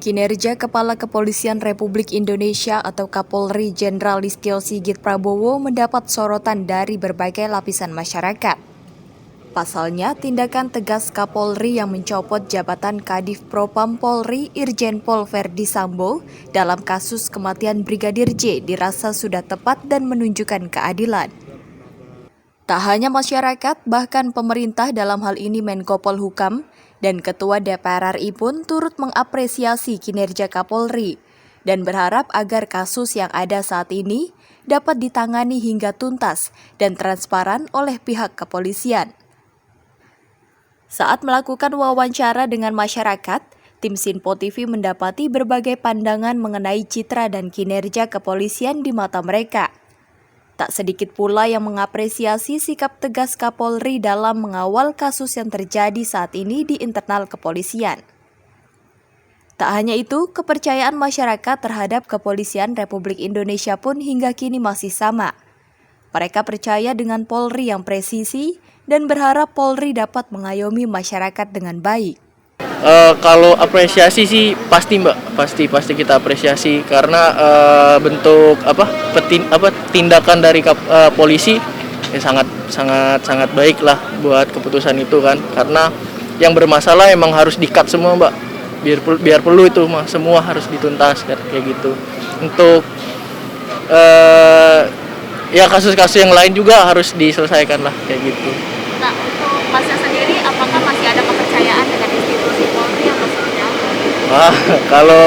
Kinerja Kepala Kepolisian Republik Indonesia atau Kapolri Jenderal Listio Sigit Prabowo mendapat sorotan dari berbagai lapisan masyarakat. Pasalnya, tindakan tegas Kapolri yang mencopot jabatan Kadif Propam Polri Irjen Pol Verdi Sambo dalam kasus kematian Brigadir J dirasa sudah tepat dan menunjukkan keadilan. Tak hanya masyarakat, bahkan pemerintah dalam hal ini Menko Polhukam dan Ketua DPR RI pun turut mengapresiasi kinerja Kapolri dan berharap agar kasus yang ada saat ini dapat ditangani hingga tuntas dan transparan oleh pihak kepolisian. Saat melakukan wawancara dengan masyarakat, tim Sinpo TV mendapati berbagai pandangan mengenai citra dan kinerja kepolisian di mata mereka. Tak sedikit pula yang mengapresiasi sikap tegas Kapolri dalam mengawal kasus yang terjadi saat ini di internal kepolisian. Tak hanya itu, kepercayaan masyarakat terhadap Kepolisian Republik Indonesia pun hingga kini masih sama. Mereka percaya dengan Polri yang presisi dan berharap Polri dapat mengayomi masyarakat dengan baik. Kalau apresiasi sih pasti Mbak, pasti kita apresiasi karena bentuk tindakan dari polisi ya sangat baik lah buat keputusan itu kan, karena yang bermasalah emang harus di-cut semua Mbak, biar perlu itu mah semua harus dituntas kayak gitu. Untuk ya kasus-kasus yang lain juga harus diselesaikan lah kayak gitu. Nah, untuk Masnya sendiri, apakah masih ada kepercayaan dengan institusi Polri atau seperti apa? Kalau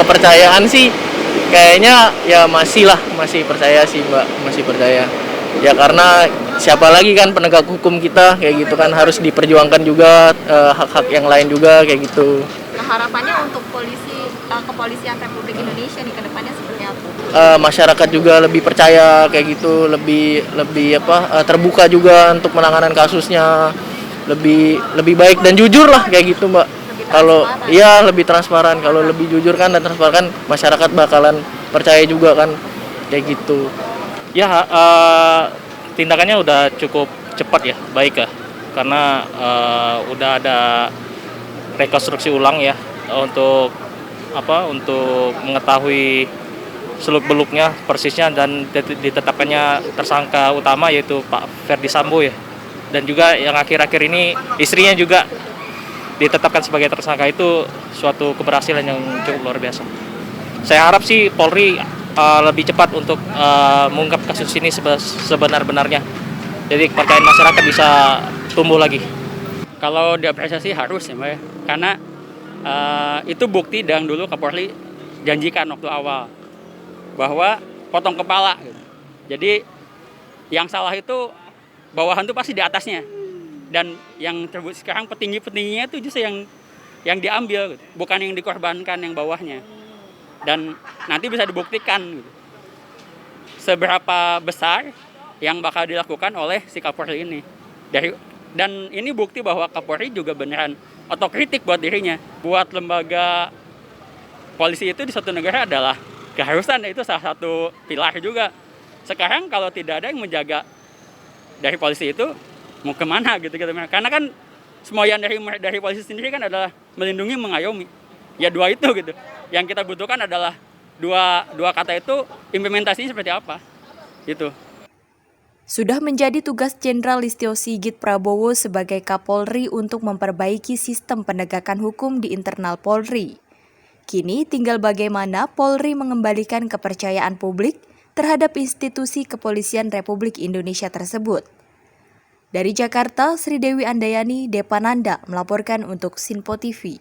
kepercayaan sih kayaknya ya masih percaya sih Mbak, masih percaya. Ya karena siapa lagi kan penegak hukum kita kayak gitu kan, harus diperjuangkan juga hak-hak yang lain juga kayak gitu. Nah, harapannya untuk Kepolisian Republik Indonesia nih ke depannya seperti apa? Masyarakat juga lebih percaya kayak gitu, lebih terbuka juga untuk penanganan kasusnya, lebih baik dan jujur lah kayak gitu Mbak. Kalau iya lebih transparan, kalau lebih jujur kan dan transparan kan masyarakat bakalan percaya juga kan kayak gitu. Ya tindakannya udah cukup cepat ya, baik ya, karena udah ada rekonstruksi ulang ya untuk mengetahui seluk-beluknya persisnya dan ditetapkannya tersangka utama yaitu Pak Verdi Sambo ya, dan juga yang akhir-akhir ini istrinya juga ditetapkan sebagai tersangka. Itu suatu keberhasilan yang cukup luar biasa. Saya harap sih Polri lebih cepat untuk mengungkap kasus ini sebenar-benarnya, jadi kepercayaan masyarakat bisa tumbuh lagi. Kalau diapresiasi harus ya Mbak ya, karena itu bukti yang dulu Kapolri janjikan waktu awal bahwa potong kepala gitu. Jadi yang salah itu bawahan itu pasti di atasnya, dan yang terbukti sekarang petingginya itu justru yang diambil gitu, bukan yang dikorbankan yang bawahnya. Dan nanti bisa dibuktikan gitu, seberapa besar yang bakal dilakukan oleh si Kapolri ini. Dan ini bukti bahwa Kapolri juga beneran otokritik buat dirinya. Buat lembaga polisi itu di suatu negara adalah keharusan, itu salah satu pilar juga. Sekarang kalau tidak ada yang menjaga dari polisi itu, mau kemana gitu. Karena kan semua yang dari polisi sendiri kan adalah melindungi, mengayomi. Ya dua itu gitu. Yang kita butuhkan adalah dua kata itu, implementasinya seperti apa gitu. Sudah menjadi tugas Jenderal Listio Sigit Prabowo sebagai Kapolri untuk memperbaiki sistem penegakan hukum di internal Polri. Kini tinggal bagaimana Polri mengembalikan kepercayaan publik terhadap institusi Kepolisian Republik Indonesia tersebut. Dari Jakarta, Sri Dewi Andayani, Depananda melaporkan untuk Sinpo TV.